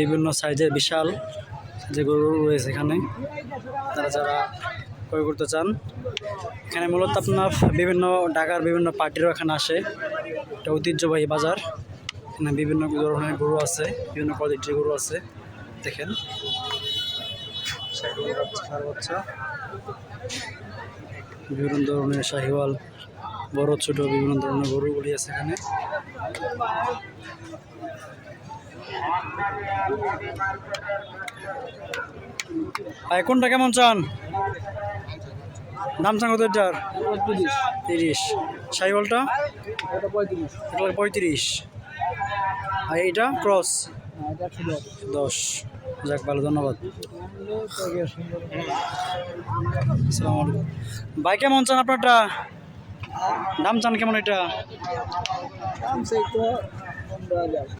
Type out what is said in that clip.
বিভিন্ন সাইজের বিশাল যে গরু রয়েছে এখানে, তারা যারা ক্রয় করতে চান। এখানে মূলত আপনার বিভিন্ন ঢাকার বিভিন্ন পার্টিরও এখানে আসে। এটা ঐতিহ্যবাহী বাজার। এখানে বিভিন্ন ধরনের গরু আছে, বিভিন্ন কোয়ালিটির গরু আছে। দেখেন বাচ্চা, বিভিন্ন ধরনের শাহিওয়াল, বড় ছোট বিভিন্ন ধরনের গরুগুলি আছে এখানে। কোনটা কেমন চান? দাম চান কত? এটার 30। শাহিওয়ালটা 35। আর এইটা ক্রস 10। যাক, ভালো, ধন্যবাদ। আসসালামু আলাইকুম ভাই, কেমন চান আপনারটা? দাম চান কেমন এটা?